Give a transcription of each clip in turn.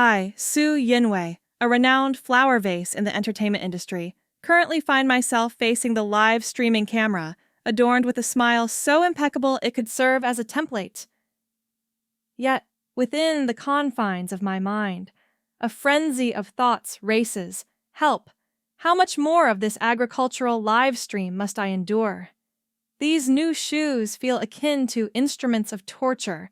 I, Su Yinway, a renowned flower vase in the entertainment industry, currently find myself facing the live streaming camera, adorned with a smile so impeccable it could serve as a template. Yet, within the confines of my mind, a frenzy of thoughts races. Help! How much more of this agricultural live stream must I endure? These new shoes feel akin to instruments of torture.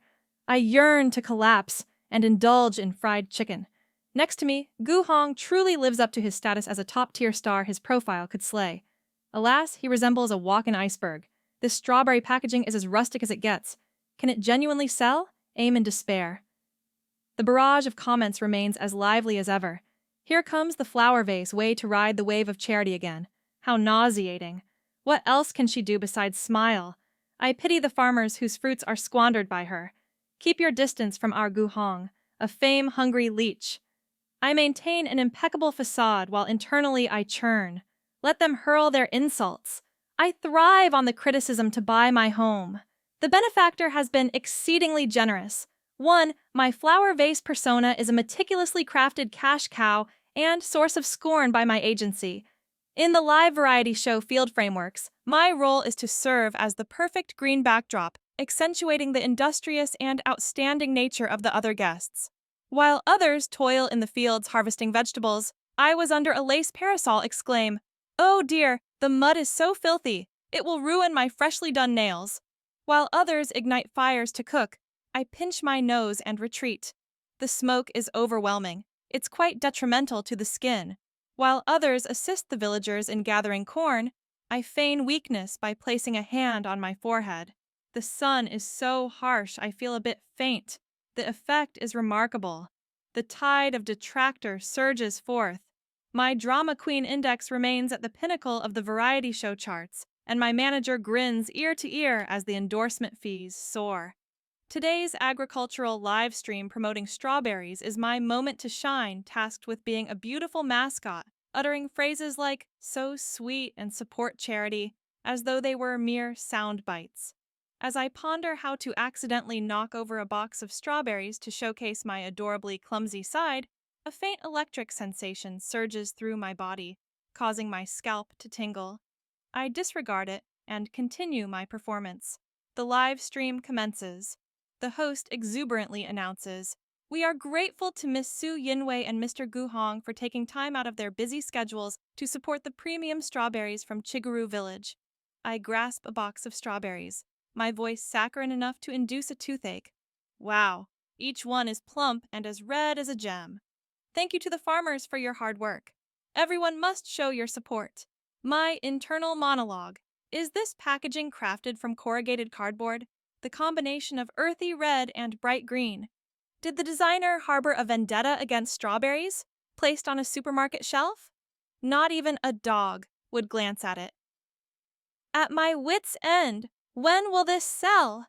I yearn to collapse and indulge in fried chicken. Next to me, Gu Hong truly lives up to his status as a top-tier star his profile could slay. Alas, he resembles a walk-in iceberg. This strawberry packaging is as rustic as it gets. Can it genuinely sell? Aim in despair. The barrage of comments remains as lively as ever. Here comes the flower vase way to ride the wave of charity again. How nauseating. What else can she do besides smile? I pity the farmers whose fruits are squandered by her. Keep your distance from our Gu Hong, a fame-hungry leech. I maintain an impeccable façade while internally I churn. Let them hurl their insults. I thrive on the criticism to buy my home. The benefactor has been exceedingly generous. 1. My flower vase persona is a meticulously crafted cash cow and source of scorn by my agency. In the live variety show Field Frameworks, my role is to serve as the perfect green backdrop, accentuating the industrious and outstanding nature of the other guests. While others toil in the fields harvesting vegetables, I was under a lace parasol exclaim, "Oh dear, the mud is so filthy, it will ruin my freshly done nails." While others ignite fires to cook, I pinch my nose and retreat. The smoke is overwhelming. It's quite detrimental to the skin. While others assist the villagers in gathering corn, I feign weakness by placing a hand on my forehead. The sun is so harsh I feel a bit faint. The effect is remarkable. The tide of detractor surges forth. My drama queen index remains at the pinnacle of the variety show charts, and my manager grins ear to ear as the endorsement fees soar. Today's agricultural live stream promoting strawberries is my moment to shine, tasked with being a beautiful mascot, uttering phrases like "so sweet" and "support charity," as though they were mere sound bites. As I ponder how to accidentally knock over a box of strawberries to showcase my adorably clumsy side, a faint electric sensation surges through my body, causing my scalp to tingle. I disregard it and continue my performance. The live stream commences. The host exuberantly announces, "We are grateful to Miss Su Yinway and Mr. Gu Hong for taking time out of their busy schedules to support the premium strawberries from Chiguru Village." I grasp a box of strawberries, my voice saccharine enough to induce a toothache. Wow, each one is plump and as red as a gem. Thank you to the farmers for your hard work. Everyone must show your support. My internal monologue. Is this packaging crafted from corrugated cardboard? The combination of earthy red and bright green. Did the designer harbor a vendetta against strawberries, placed on a supermarket shelf? Not even a dog would glance at it. At my wit's end, when will this sell?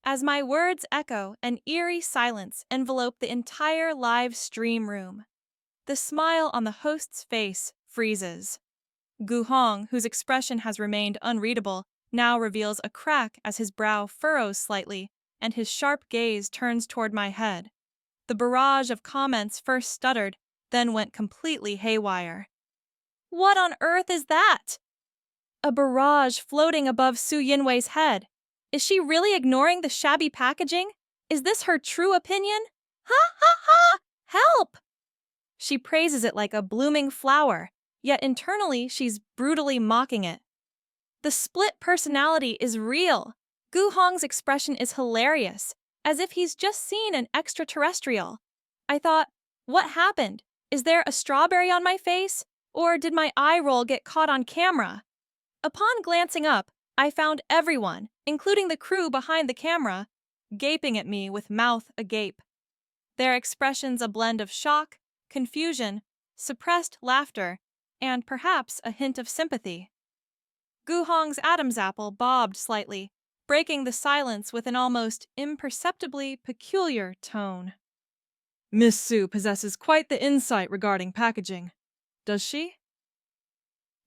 As my words echo, an eerie silence enveloped the entire live stream room. The smile on the host's face freezes. Gu Hong, whose expression has remained unreadable, now reveals a crack as his brow furrows slightly and his sharp gaze turns toward my head. The barrage of comments first stuttered, then went completely haywire. What on earth is that? A barrage floating above Su Yinwei's head. Is she really ignoring the shabby packaging? Is this her true opinion? Ha ha ha! Help! She praises it like a blooming flower, yet internally she's brutally mocking it. The split personality is real. Gu Hong's expression is hilarious, as if he's just seen an extraterrestrial. I thought, what happened? Is there a strawberry on my face? Or did my eye roll get caught on camera? Upon glancing up, I found everyone, including the crew behind the camera, gaping at me with mouth agape. Their expressions a blend of shock, confusion, suppressed laughter, and perhaps a hint of sympathy. Gu Hong's Adam's apple bobbed slightly, breaking the silence with an almost imperceptibly peculiar tone. Miss Su possesses quite the insight regarding packaging. Does she?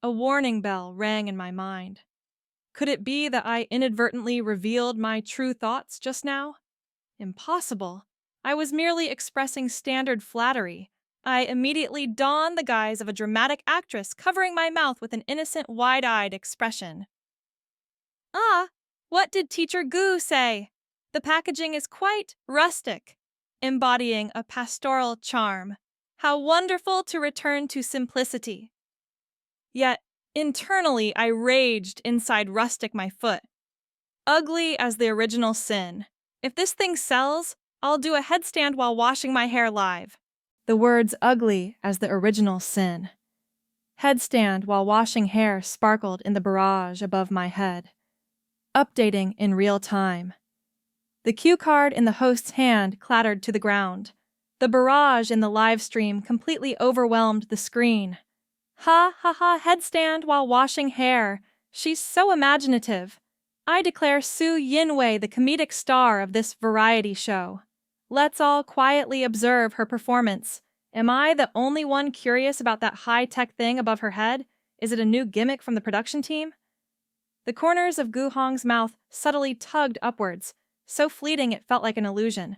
A warning bell rang in my mind. Could it be that I inadvertently revealed my true thoughts just now? Impossible. I was merely expressing standard flattery. I immediately donned the guise of a dramatic actress, covering my mouth with an innocent, wide-eyed expression. Ah, what did Teacher Gu say? The packaging is quite rustic, embodying a pastoral charm. How wonderful to return to simplicity. Yet, internally, I raged inside rustic my foot. Ugly as the original sin. If this thing sells, I'll do a headstand while washing my hair live. The words ugly as the original sin. Headstand while washing hair sparkled in the barrage above my head. Updating in real time. The cue card in the host's hand clattered to the ground. The barrage in the live stream completely overwhelmed the screen. Ha ha ha, headstand while washing hair. She's so imaginative. I declare Su Yinway the comedic star of this variety show. Let's all quietly observe her performance. Am I the only one curious about that high-tech thing above her head? Is it a new gimmick from the production team? The corners of Gu Hong's mouth subtly tugged upwards, so fleeting it felt like an illusion.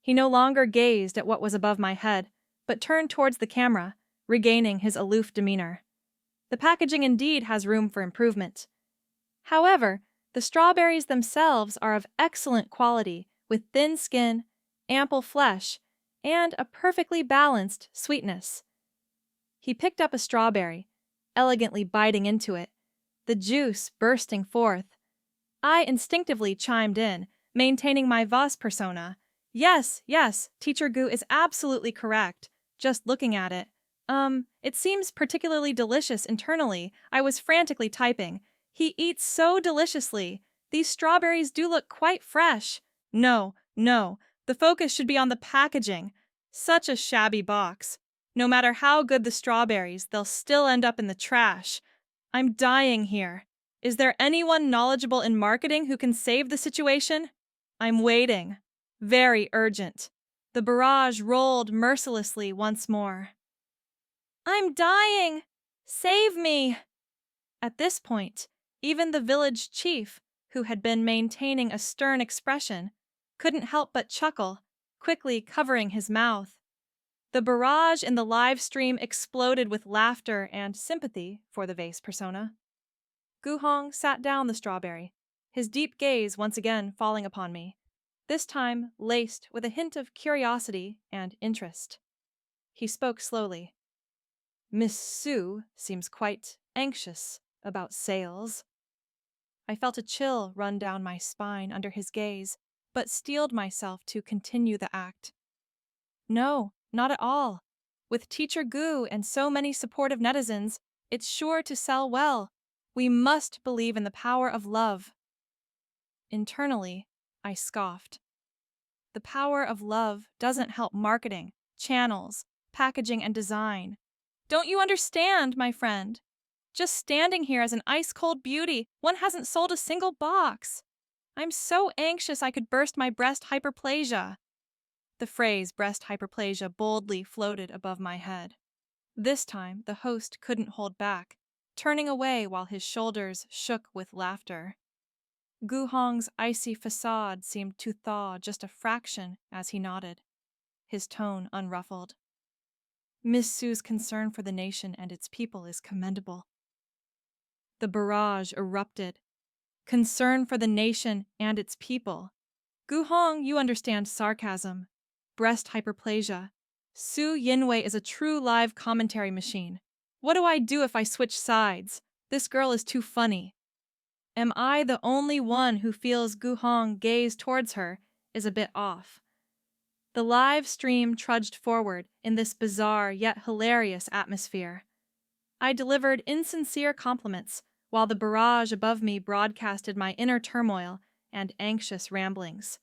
He no longer gazed at what was above my head, but turned towards the camera, regaining his aloof demeanor. The packaging indeed has room for improvement. However, the strawberries themselves are of excellent quality, with thin skin, ample flesh, and a perfectly balanced sweetness. He picked up a strawberry, elegantly biting into it, the juice bursting forth. I instinctively chimed in, maintaining my vase persona. Yes, Teacher Gu is absolutely correct. Just looking at it. It seems particularly delicious internally. I was frantically typing. He eats so deliciously. These strawberries do look quite fresh. No, the focus should be on the packaging. Such a shabby box. No matter how good the strawberries, they'll still end up in the trash. I'm dying here. Is there anyone knowledgeable in marketing who can save the situation? I'm waiting. Very urgent. The barrage rolled mercilessly once more. I'm dying! Save me! At this point, even the village chief, who had been maintaining a stern expression, couldn't help but chuckle, quickly covering his mouth. The barrage in the live stream exploded with laughter and sympathy for the vase persona. Gu Hong sat down the strawberry, his deep gaze once again falling upon me, this time laced with a hint of curiosity and interest. He spoke slowly. Miss Su seems quite anxious about sales. I felt a chill run down my spine under his gaze, but steeled myself to continue the act. No, not at all. With Teacher Gu and so many supportive netizens, it's sure to sell well. We must believe in the power of love. Internally, I scoffed. The power of love doesn't help marketing, channels, packaging, and design. Don't you understand, my friend? Just standing here as an ice-cold beauty, one hasn't sold a single box. I'm so anxious I could burst my breast hyperplasia. The phrase breast hyperplasia boldly floated above my head. This time, the host couldn't hold back, turning away while his shoulders shook with laughter. Gu Hong's icy façade seemed to thaw just a fraction as he nodded, his tone unruffled. Miss Su's concern for the nation and its people is commendable. The barrage erupted. Concern for the nation and its people. Gu Hong, you understand sarcasm. Breast hyperplasia. Su Yinway is a true live commentary machine. What do I do if I switch sides? This girl is too funny. Am I the only one who feels Gu Hong gaze towards her is a bit off? The live stream trudged forward in this bizarre yet hilarious atmosphere. I delivered insincere compliments while the barrage above me broadcasted my inner turmoil and anxious ramblings.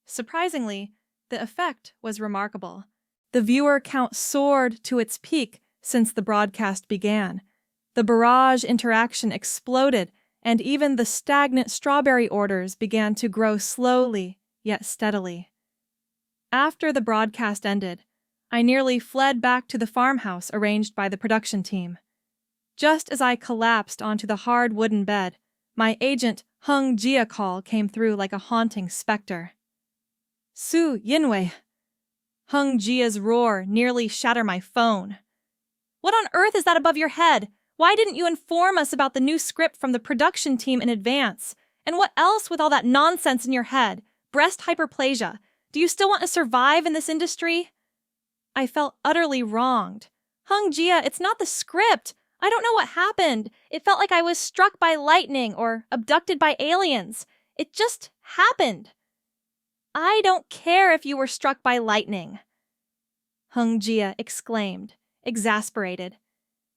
Surprisingly, the effect was remarkable. The viewer count soared to its peak since the broadcast began. The barrage interaction exploded, and even the stagnant strawberry orders began to grow slowly yet steadily. After the broadcast ended, I nearly fled back to the farmhouse arranged by the production team. Just as I collapsed onto the hard wooden bed, my agent Hung Jia call came through like a haunting specter. Su Yinway, Hung Jia's roar nearly shattered my phone. What on earth is that above your head? Why didn't you inform us about the new script from the production team in advance? And what else with all that nonsense in your head? Breast hyperplasia. Do you still want to survive in this industry? I felt utterly wronged. Hung Jia, it's not the script. I don't know what happened. It felt like I was struck by lightning or abducted by aliens. It just happened. I don't care if you were struck by lightning, Hung Jia exclaimed, exasperated.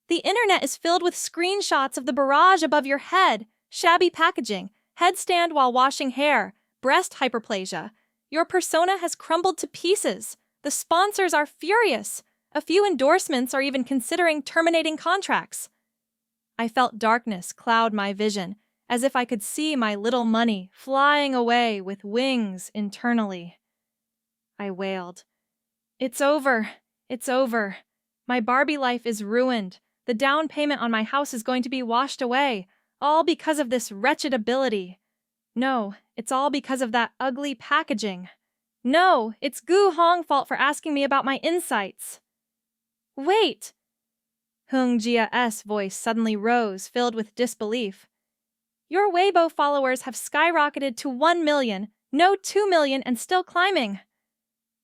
The internet is filled with screenshots of the barrage above your head, shabby packaging, headstand while washing hair, breast hyperplasia. Your persona has crumbled to pieces. The sponsors are furious. A few endorsements are even considering terminating contracts. I felt darkness cloud my vision, as if I could see my little money flying away with wings internally. I wailed. It's over. It's over. My Barbie life is ruined. The down payment on my house is going to be washed away, all because of this wretched ability. No, it's all because of that ugly packaging. No, it's Gu Hong's fault for asking me about my insights. Wait! Hung Jia's voice suddenly rose, filled with disbelief. Your Weibo followers have skyrocketed to 1 million, no 2 million, and still climbing.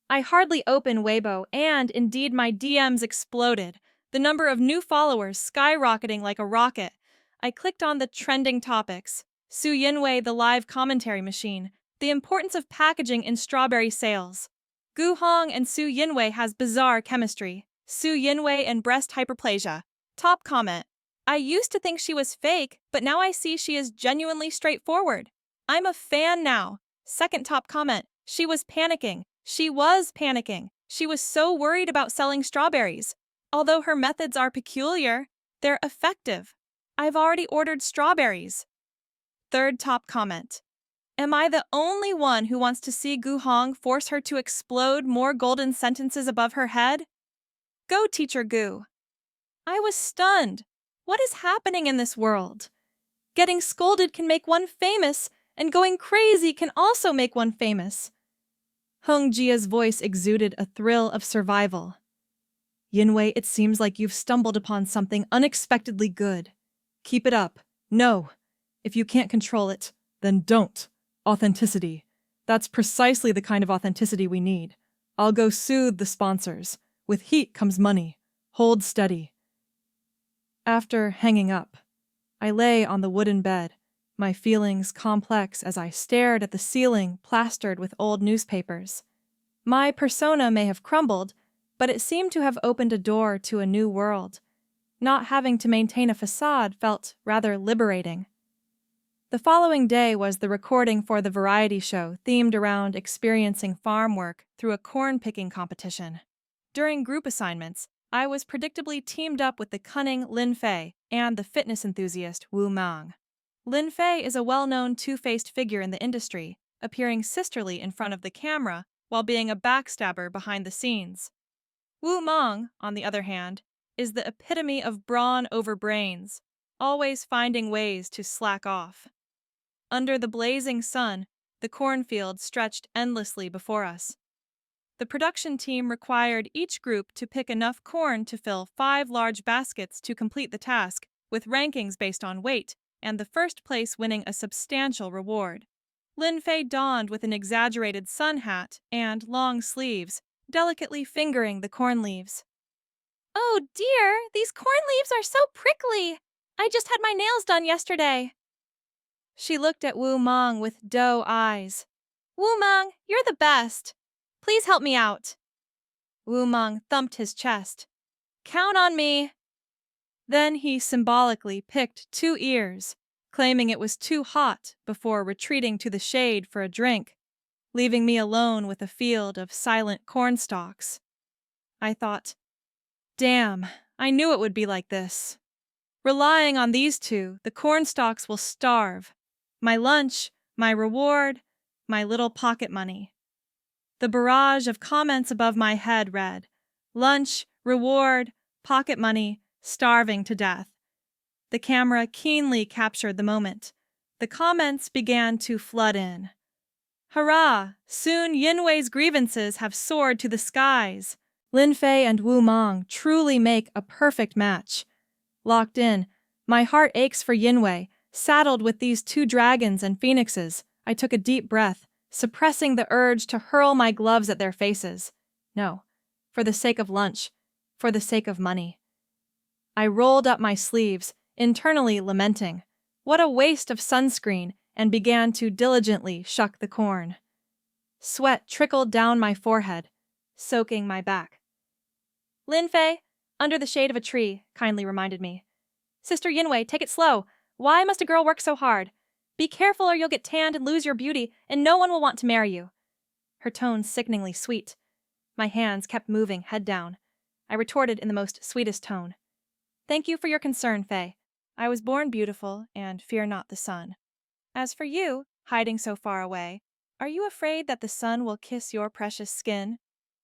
I hardly opened Weibo, and indeed my DMs exploded, the number of new followers skyrocketing like a rocket. I clicked on the trending topics. Su Yinway, the live commentary machine. The importance of packaging in strawberry sales. Gu Hong and Su Yinway has bizarre chemistry. Su Yinway and breast hyperplasia. Top comment. I used to think she was fake, but now I see she is genuinely straightforward. I'm a fan now. Second top comment. She was panicking. She was panicking. She was so worried about selling strawberries. Although her methods are peculiar, they're effective. I've already ordered strawberries. Third top comment. Am I the only one who wants to see Gu Hong force her to explode more golden sentences above her head? Go, Teacher Gu. I was stunned. What is happening in this world? Getting scolded can make one famous, and going crazy can also make one famous. Hung Jia's voice exuded a thrill of survival. Yinway, it seems like you've stumbled upon something unexpectedly good. Keep it up. No. If you can't control it, then don't. Authenticity. That's precisely the kind of authenticity we need. I'll go soothe the sponsors. With heat comes money. Hold steady. After hanging up, I lay on the wooden bed, my feelings complex as I stared at the ceiling plastered with old newspapers. My persona may have crumbled, but it seemed to have opened a door to a new world. Not having to maintain a façade felt rather liberating. The following day was the recording for the variety show themed around experiencing farm work through a corn-picking competition. During group assignments, I was predictably teamed up with the cunning Lin Fei and the fitness enthusiast Wu Mang. Lin Fei is a well-known two-faced figure in the industry, appearing sisterly in front of the camera while being a backstabber behind the scenes. Wu Mang, on the other hand, is the epitome of brawn over brains, always finding ways to slack off. Under the blazing sun, the cornfield stretched endlessly before us. The production team required each group to pick enough corn to fill 5 large baskets to complete the task, with rankings based on weight, and the first place winning a substantial reward. Lin Fei donned with an exaggerated sun hat and long sleeves, delicately fingering the corn leaves. Oh dear, these corn leaves are so prickly! I just had my nails done yesterday. She looked at Wu Mang with doe eyes. Wu Mang, you're the best. Please help me out. Wu Mang thumped his chest. Count on me. Then he symbolically picked 2 ears, claiming it was too hot before retreating to the shade for a drink, leaving me alone with a field of silent corn stalks. I thought, damn, I knew it would be like this. Relying on these 2, the corn stalks will starve. My lunch, my reward, my little pocket money. The barrage of comments above my head read, lunch, reward, pocket money, starving to death. The camera keenly captured the moment. The comments began to flood in. Hurrah! Soon Yinway's grievances have soared to the skies. Lin Fei and Wu Mong truly make a perfect match. Locked in, my heart aches for Yinway. Saddled with these two dragons and phoenixes, I took a deep breath, suppressing the urge to hurl my gloves at their faces. No, for the sake of lunch, for the sake of money. I rolled up my sleeves, internally lamenting. What a waste of sunscreen, and began to diligently shuck the corn. Sweat trickled down my forehead, soaking my back. Lin Fei, under the shade of a tree, kindly reminded me. Sister Yinway, take it slow. Why must a girl work so hard? Be careful or you'll get tanned and lose your beauty, and no one will want to marry you. Her tone sickeningly sweet. My hands kept moving, head down. I retorted in the most sweetest tone. Thank you for your concern, Fei. I was born beautiful, and fear not the sun. As for you, hiding so far away, are you afraid that the sun will kiss your precious skin?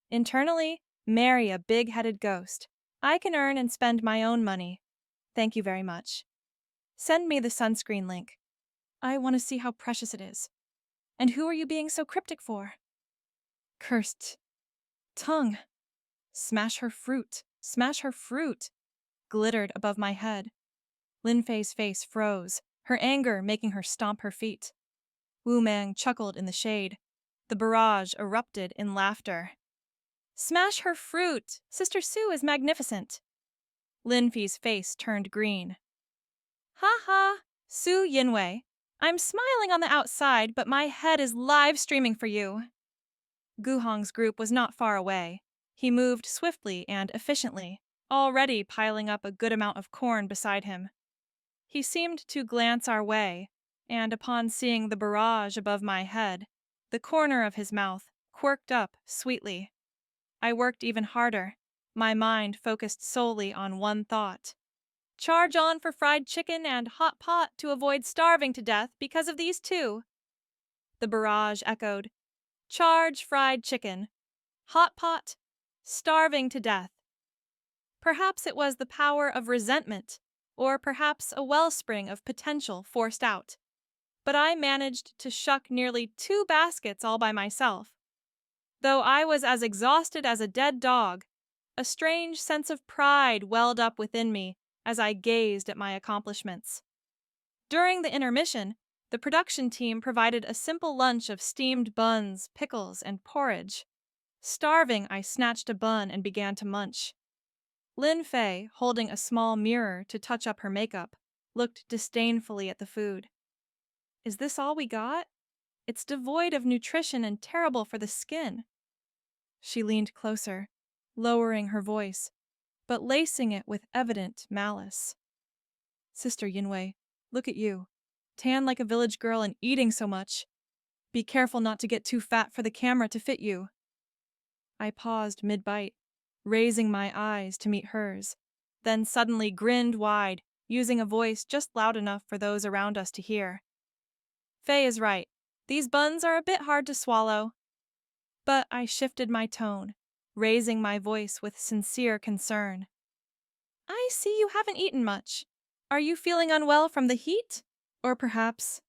Internally, marry a big-headed ghost. I can earn and spend my own money. Thank you very much. Send me the sunscreen link. I want to see how precious it is. And who are you being so cryptic for? Cursed tongue. Smash her fruit. Smash her fruit. Glittered above my head. Lin Fei's face froze, her anger making her stomp her feet. Wu Mang chuckled in the shade. The barrage erupted in laughter. Smash her fruit! Sister Sue is magnificent. Lin Fei's face turned green. Ha ha! Sue Yinway. I'm smiling on the outside, but my head is live streaming for you. Gu Hong's group was not far away. He moved swiftly and efficiently, already piling up a good amount of corn beside him. He seemed to glance our way, and upon seeing the barrage above my head, the corner of his mouth quirked up sweetly. I worked even harder, my mind focused solely on one thought. Charge on for fried chicken and hot pot to avoid starving to death because of these two. The barrage echoed. Charge fried chicken. Hot pot. Starving to death. Perhaps it was the power of resentment, or perhaps a wellspring of potential forced out. But I managed to shuck nearly 2 baskets all by myself. Though I was as exhausted as a dead dog, a strange sense of pride welled up within me as I gazed at my accomplishments. During the intermission, the production team provided a simple lunch of steamed buns, pickles, and porridge. Starving, I snatched a bun and began to munch. Lin Fei, holding a small mirror to touch up her makeup, looked disdainfully at the food. Is this all we got? It's devoid of nutrition and terrible for the skin. She leaned closer, lowering her voice, but lacing it with evident malice. Sister Yinway, look at you, tan like a village girl and eating so much. Be careful not to get too fat for the camera to fit you. I paused mid-bite, raising my eyes to meet hers, then suddenly grinned wide, using a voice just loud enough for those around us to hear. Fei is right. These buns are a bit hard to swallow. But I shifted my tone, raising my voice with sincere concern. I see you haven't eaten much. Are you feeling unwell from the heat? Or perhaps...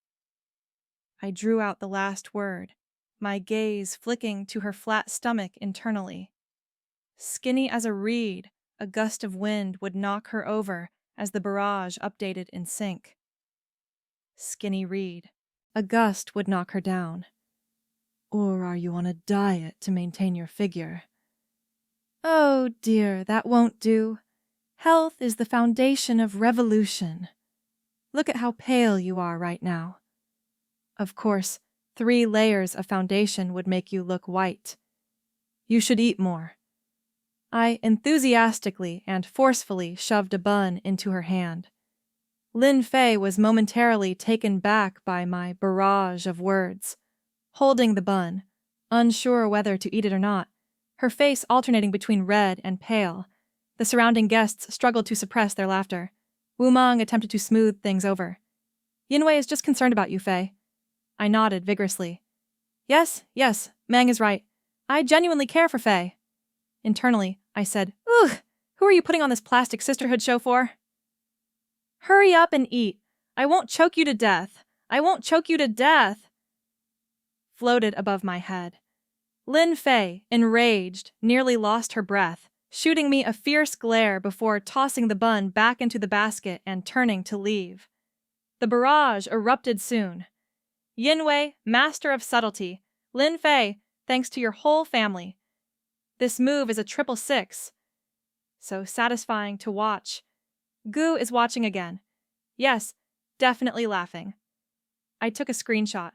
I drew out the last word, my gaze flicking to her flat stomach internally. Skinny as a reed, a gust of wind would knock her over as the barrage updated in sync. Skinny reed. A gust would knock her down. Or are you on a diet to maintain your figure? Oh dear, that won't do. Health is the foundation of revolution. Look at how pale you are right now. Of course, 3 layers of foundation would make you look white. You should eat more. I enthusiastically and forcefully shoved a bun into her hand. Lin Fei was momentarily taken back by my barrage of words. Holding the bun, unsure whether to eat it or not, her face alternating between red and pale. The surrounding guests struggled to suppress their laughter. Wu Mong attempted to smooth things over. Yinway is just concerned about you, Fei. I nodded vigorously. Yes, Mang is right. I genuinely care for Fei. Internally, I said, Ugh, who are you putting on this plastic sisterhood show for? Hurry up and eat. I won't choke you to death. I won't choke you to death. floated above my head. Lin Fei, enraged, nearly lost her breath, shooting me a fierce glare before tossing the bun back into the basket and turning to leave. The barrage erupted soon. Yinway, master of subtlety. Lin Fei, thanks to your whole family. This move is a 666. So satisfying to watch. Gu is watching again. Yes, definitely laughing. I took a screenshot.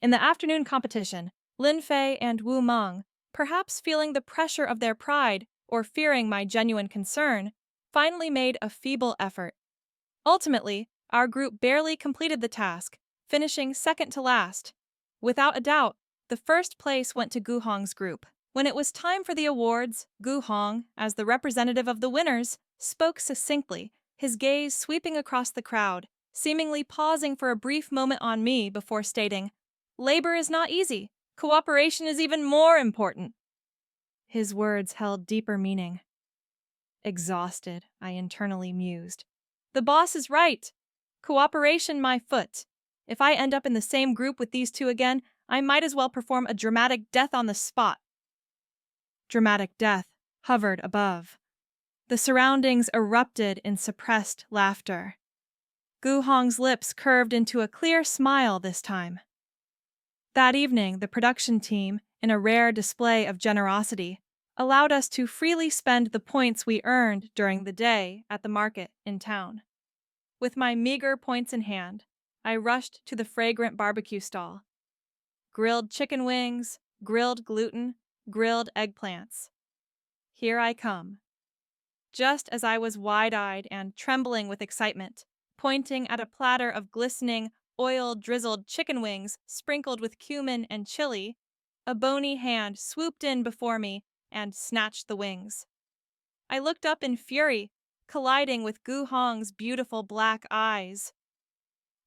In the afternoon competition, Lin Fei and Wu Meng, perhaps feeling the pressure of their pride or fearing my genuine concern, finally made a feeble effort. Ultimately, our group barely completed the task, finishing second to last. Without a doubt, the first place went to Gu Hong's group. When it was time for the awards, Gu Hong, as the representative of the winners, spoke succinctly, his gaze sweeping across the crowd, seemingly pausing for a brief moment on me before stating, "Labor is not easy. Cooperation is even more important." His words held deeper meaning. Exhausted, I internally mused. The boss is right. Cooperation my foot. If I end up in the same group with these two again, I might as well perform a dramatic death on the spot. Dramatic death hovered above. The surroundings erupted in suppressed laughter. Gu Hong's lips curved into a clear smile this time. That evening, the production team, in a rare display of generosity, allowed us to freely spend the points we earned during the day at the market in town. With my meager points in hand, I rushed to the fragrant barbecue stall. Grilled chicken wings, grilled gluten, grilled eggplants. Here I come. Just as I was wide-eyed and trembling with excitement, pointing at a platter of glistening, oil-drizzled chicken wings sprinkled with cumin and chili, a bony hand swooped in before me and snatched the wings. I looked up in fury, colliding with Gu Hong's beautiful black eyes.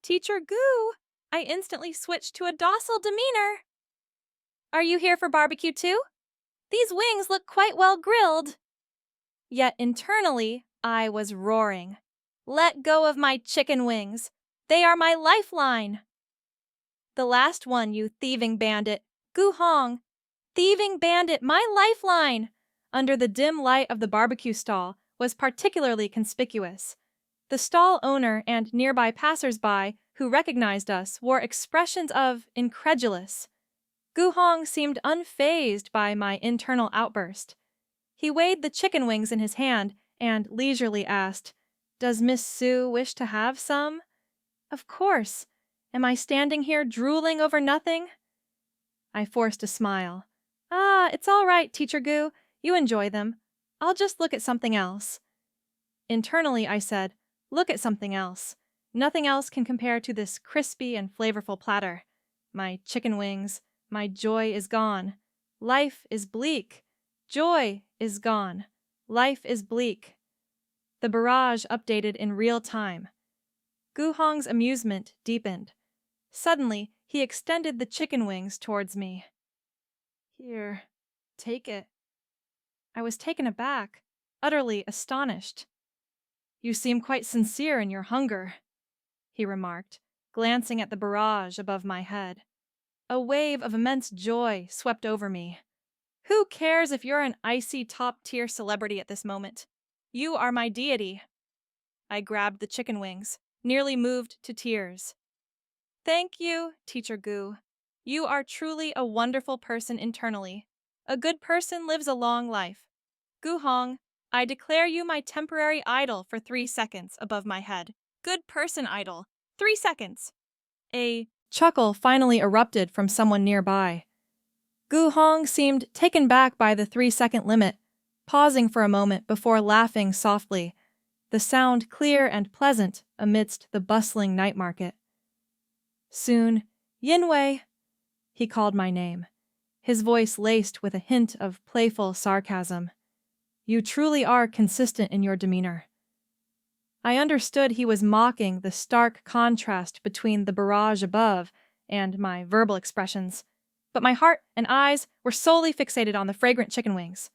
"Teacher Gu!" I instantly switched to a docile demeanor. "Are you here for barbecue too? These wings look quite well grilled." Yet internally, I was roaring. "Let go of my chicken wings. They are my lifeline." "The last one, you thieving bandit. Gu Hong. Thieving bandit, my lifeline!" Under the dim light of the barbecue stall was particularly conspicuous. The stall owner and nearby passers-by who recognized us wore expressions of incredulous. Gu Hong seemed unfazed by my internal outburst. He weighed the chicken wings in his hand and leisurely asked, "Does Miss Sue wish to have some?" "Of course. Am I standing here drooling over nothing?" I forced a smile. It's all right, Teacher Gu. You enjoy them. I'll just look at something else." Internally, I said, "Look at something else. Nothing else can compare to this crispy and flavorful platter. My chicken wings, my joy is gone. Life is bleak. Joy is gone. Life is bleak." The barrage updated in real time. Gu Hong's amusement deepened. Suddenly, he extended the chicken wings towards me. "Here, take it." I was taken aback, utterly astonished. "You seem quite sincere in your hunger," he remarked, glancing at the barrage above my head. A wave of immense joy swept over me. Who cares if you're an icy top-tier celebrity at this moment? You are my deity. I grabbed the chicken wings, nearly moved to tears. "Thank you, Teacher Gu. You are truly a wonderful person internally. A good person lives a long life. Gu Hong, I declare you my temporary idol for 3 seconds above my head. Good person idol. 3 seconds." A chuckle finally erupted from someone nearby. Gu Hong seemed taken back by the 3-second limit, pausing for a moment before laughing softly, the sound clear and pleasant amidst the bustling night market. Soon, "Yinway," he called my name, his voice laced with a hint of playful sarcasm. "You truly are consistent in your demeanor." I understood he was mocking the stark contrast between the barrage above and my verbal expressions, but my heart and eyes were solely fixated on the fragrant chicken wings.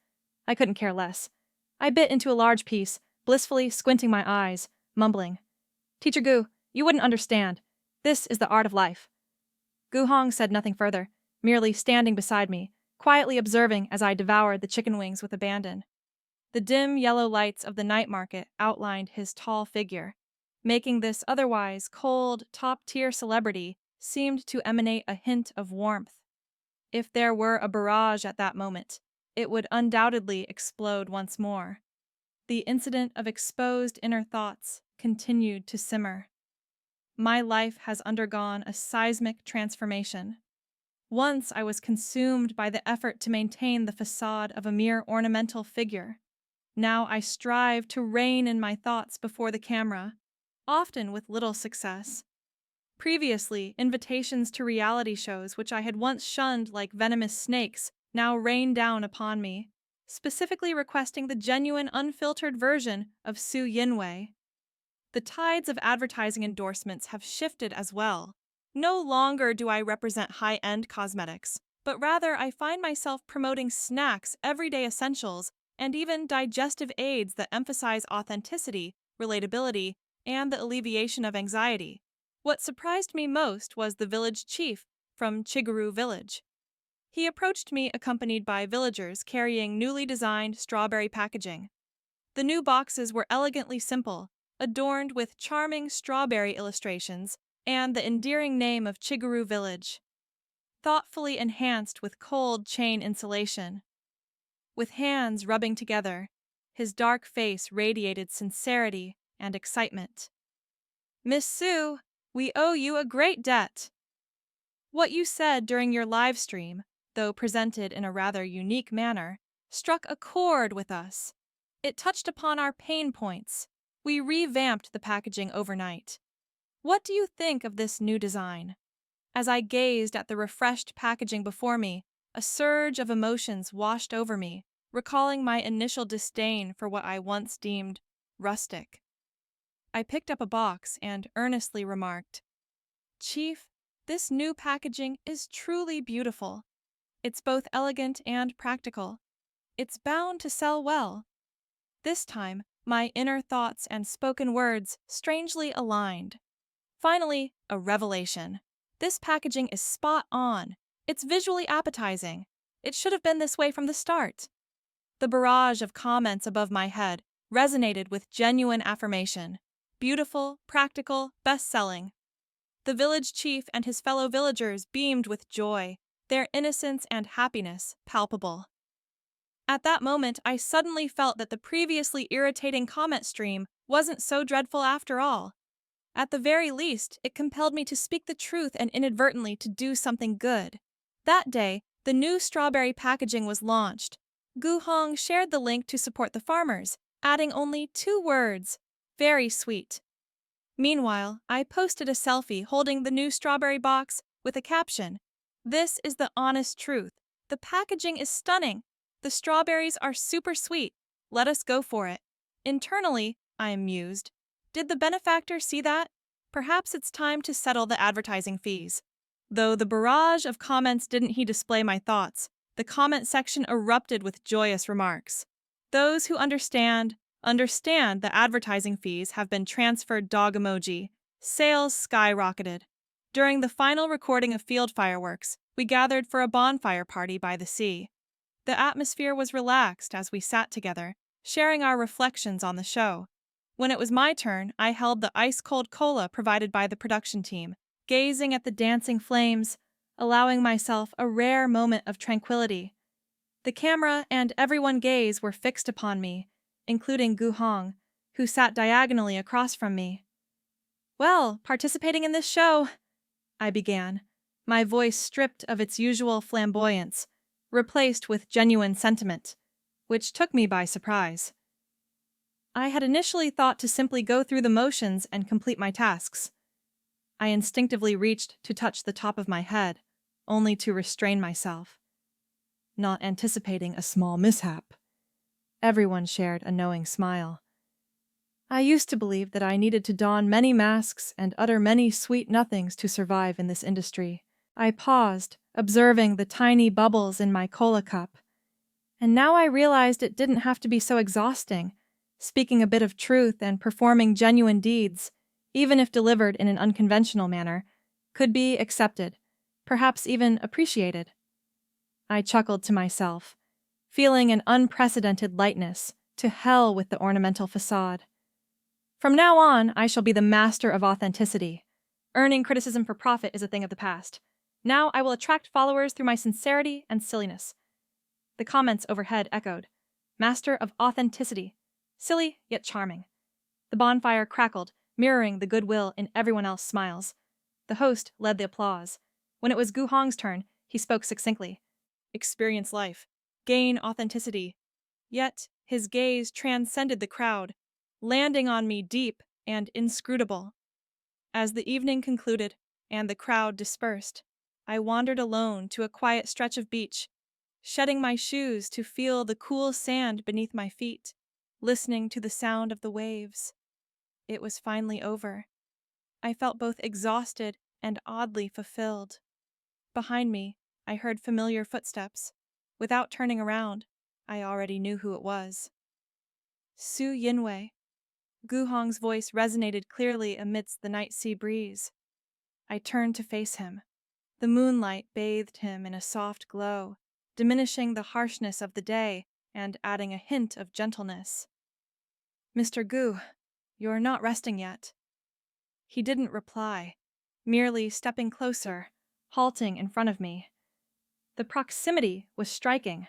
I couldn't care less. I bit into a large piece, blissfully squinting my eyes, mumbling, "Teacher Gu, you wouldn't understand. This is the art of life." Gu Hong said nothing further, merely standing beside me, quietly observing as I devoured the chicken wings with abandon. The dim yellow lights of the night market outlined his tall figure, making this otherwise cold, top-tier celebrity seemed to emanate a hint of warmth. If there were a barrage at that moment, it would undoubtedly explode once more. The incident of exposed inner thoughts continued to simmer. My life has undergone a seismic transformation. Once I was consumed by the effort to maintain the façade of a mere ornamental figure. Now I strive to rein in my thoughts before the camera, often with little success. Previously, invitations to reality shows which I had once shunned like venomous snakes now rained down upon me, specifically requesting the genuine unfiltered version of Yinway. The tides of advertising endorsements have shifted as well. No longer do I represent high-end cosmetics, but rather I find myself promoting snacks, everyday essentials, and even digestive aids that emphasize authenticity, relatability, and the alleviation of anxiety. What surprised me most was the village chief from Chiguru village. He approached me accompanied by villagers carrying newly designed strawberry packaging. The new boxes were elegantly simple, adorned with charming strawberry illustrations and the endearing name of Chiguru village, thoughtfully enhanced with cold chain insulation. With hands rubbing together, his dark face radiated sincerity and excitement. "Miss Sue, we owe you a great debt. What you said during your live stream, though presented in a rather unique manner, struck a chord with us. It touched upon our pain points. We revamped the packaging overnight. What do you think of this new design?" As I gazed at the refreshed packaging before me, a surge of emotions washed over me, recalling my initial disdain for what I once deemed rustic. I picked up a box and earnestly remarked, "Chief, this new packaging is truly beautiful. It's both elegant and practical. It's bound to sell well." This time, my inner thoughts and spoken words strangely aligned. Finally, a revelation. This packaging is spot on. It's visually appetizing. It should have been this way from the start. The barrage of comments above my head resonated with genuine affirmation. Beautiful, practical, best-selling. The village chief and his fellow villagers beamed with joy, their innocence and happiness palpable. At that moment, I suddenly felt that the previously irritating comment stream wasn't so dreadful after all. At the very least, it compelled me to speak the truth and inadvertently to do something good. That day, the new strawberry packaging was launched. Gu Hong shared the link to support the farmers, adding only 2 words, "Very sweet." Meanwhile, I posted a selfie holding the new strawberry box with a caption, "This is the honest truth. The packaging is stunning. The strawberries are super sweet. Let us go for it." Internally, I mused, did the benefactor see that? Perhaps it's time to settle the advertising fees. Though the barrage of comments didn't display my thoughts, the comment section erupted with joyous remarks. Those who understand that advertising fees have been transferred. Dog emoji. Sales skyrocketed. During the final recording of field fireworks, we gathered for a bonfire party by the sea. The atmosphere was relaxed as we sat together, sharing our reflections on the show. When it was my turn, I held the ice-cold cola provided by the production team, gazing at the dancing flames, allowing myself a rare moment of tranquility. The camera and everyone's gaze were fixed upon me, including Gu Hong, who sat diagonally across from me. "Well, participating in this show," I began, my voice stripped of its usual flamboyance, replaced with genuine sentiment, which took me by surprise. I had initially thought to simply go through the motions and complete my tasks. I instinctively reached to touch the top of my head, only to restrain myself. Not anticipating a small mishap. Everyone shared a knowing smile. I used to believe that I needed to don many masks and utter many sweet nothings to survive in this industry. I paused, observing the tiny bubbles in my cola cup. And now I realized it didn't have to be so exhausting. Speaking a bit of truth and performing genuine deeds, even if delivered in an unconventional manner, could be accepted. perhaps even appreciated. I chuckled to myself, feeling an unprecedented lightness. To hell with the ornamental façade. From now on, I shall be the master of authenticity. Earning criticism for profit is a thing of the past. Now I will attract followers through my sincerity and silliness. The comments overhead echoed. Master of authenticity. Silly, yet charming. The bonfire crackled, mirroring the goodwill in everyone else's smiles. The host led the applause. When it was Gu Hong's turn, he spoke succinctly. Experience life. Gain authenticity. Yet his gaze transcended the crowd, landing on me deep and inscrutable. As the evening concluded and the crowd dispersed, I wandered alone to a quiet stretch of beach, shedding my shoes to feel the cool sand beneath my feet, listening to the sound of the waves. It was finally over. I felt both exhausted and oddly fulfilled. Behind me, I heard familiar footsteps. Without turning around, I already knew who it was. Su Yinway. Gu Hong's voice resonated clearly amidst the night sea breeze. I turned to face him. The moonlight bathed him in a soft glow, diminishing the harshness of the day and adding a hint of gentleness. Mr. Gu, you're not resting yet. He didn't reply, merely stepping closer, halting in front of me. The proximity was striking.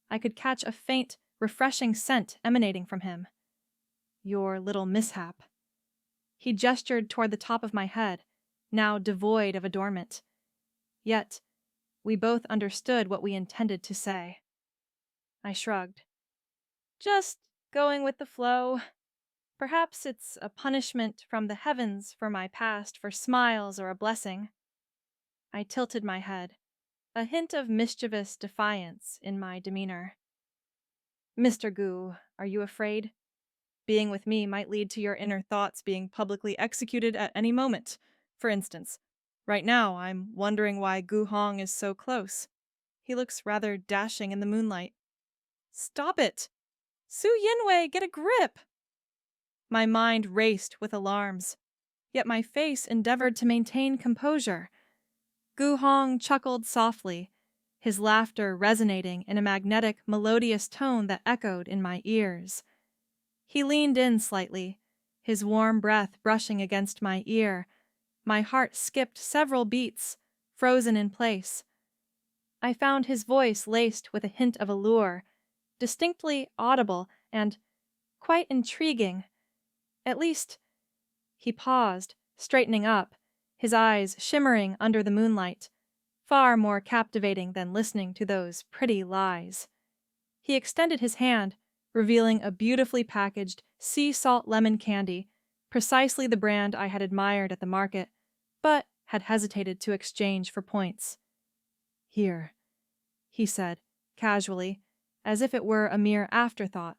I could catch a faint, refreshing scent emanating from him. Your little mishap. He gestured toward the top of my head, now devoid of adornment. Yet, we both understood what we intended to say. I shrugged. Just going with the flow. Perhaps it's a punishment from the heavens for my past for smiles or a blessing. I tilted my head, a hint of mischievous defiance in my demeanor. Mr. Gu, are you afraid? Being with me might lead to your inner thoughts being publicly executed at any moment. For instance, right now I'm wondering why Gu Hong is so close. He looks rather dashing in the moonlight. Stop it! Su Yinway, get a grip! My mind raced with alarms, yet my face endeavored to maintain composure. Gu Hong chuckled softly, his laughter resonating in a magnetic, melodious tone that echoed in my ears. He leaned in slightly, his warm breath brushing against my ear. My heart skipped several beats, frozen in place. I found his voice laced with a hint of allure, distinctly audible and quite intriguing. At least, he paused, straightening up, his eyes shimmering under the moonlight, far more captivating than listening to those pretty lies. He extended his hand, revealing a beautifully packaged sea salt lemon candy, precisely the brand I had admired at the market, but had hesitated to exchange for points. Here, he said, casually, as if it were a mere afterthought,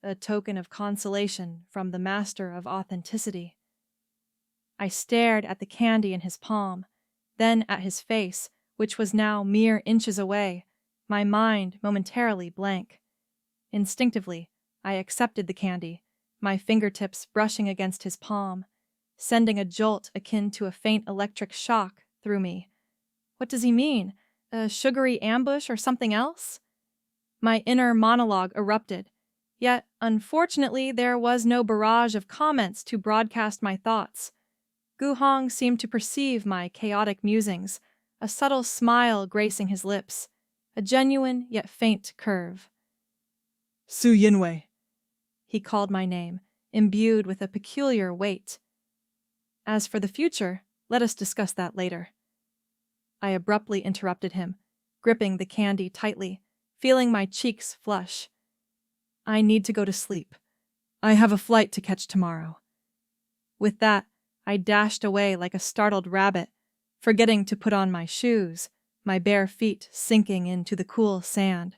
a token of consolation from the master of authenticity. I stared at the candy in his palm, then at his face, which was now mere inches away, my mind momentarily blank. Instinctively, I accepted the candy, my fingertips brushing against his palm, sending a jolt akin to a faint electric shock through me. What does he mean? A sugary ambush or something else? My inner monologue erupted, yet unfortunately there was no barrage of comments to broadcast my thoughts. Gu Hong seemed to perceive my chaotic musings, a subtle smile gracing his lips, a genuine yet faint curve. Su Yinway. He called my name, imbued with a peculiar weight. As for the future, let us discuss that later. I abruptly interrupted him, gripping the candy tightly, feeling my cheeks flush. I need to go to sleep. I have a flight to catch tomorrow. With that, I dashed away like a startled rabbit, forgetting to put on my shoes, my bare feet sinking into the cool sand.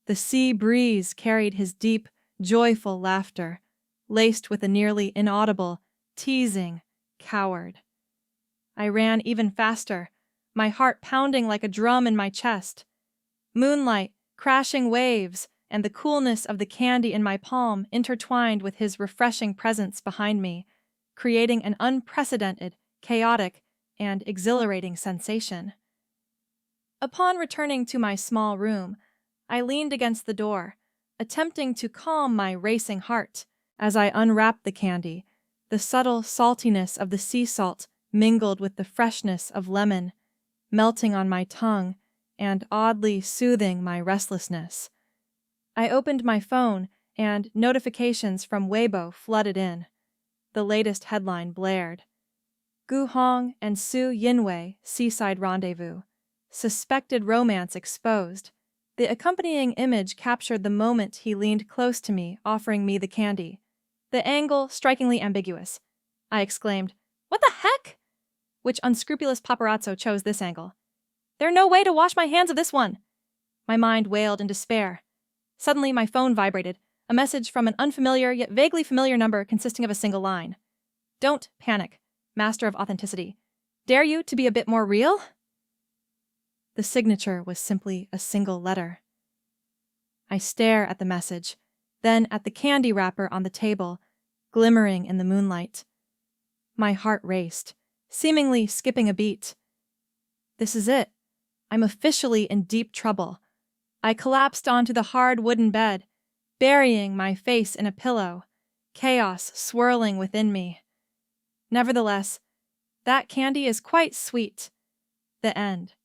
The sea breeze carried his deep, joyful laughter, laced with a nearly inaudible, teasing coward. I ran even faster, my heart pounding like a drum in my chest. Moonlight, crashing waves, and the coolness of the candy in my palm intertwined with his refreshing presence behind me, creating an unprecedented, chaotic, and exhilarating sensation. Upon returning to my small room, I leaned against the door, attempting to calm my racing heart. As I unwrapped the candy, the subtle saltiness of the sea salt mingled with the freshness of lemon, melting on my tongue and oddly soothing my restlessness. I opened my phone, and notifications from Weibo flooded in. The latest headline blared. Gu Hong and Su Yinway seaside rendezvous. Suspected romance exposed. The accompanying image captured the moment he leaned close to me, offering me the candy. The angle strikingly ambiguous. I exclaimed, "What the heck?" Which unscrupulous paparazzo chose this angle? "There's no way to wash my hands of this one." My mind wailed in despair. Suddenly my phone vibrated, a message from an unfamiliar yet vaguely familiar number consisting of a single line. "Don't panic, master of authenticity. Dare you to be a bit more real?" The signature was simply a single letter. I stare at the message, then at the candy wrapper on the table, glimmering in the moonlight. My heart raced, seemingly skipping a beat. This is it. I'm officially in deep trouble. I collapsed onto the hard wooden bed, burying my face in a pillow, chaos swirling within me. Nevertheless, that candy is quite sweet. The end.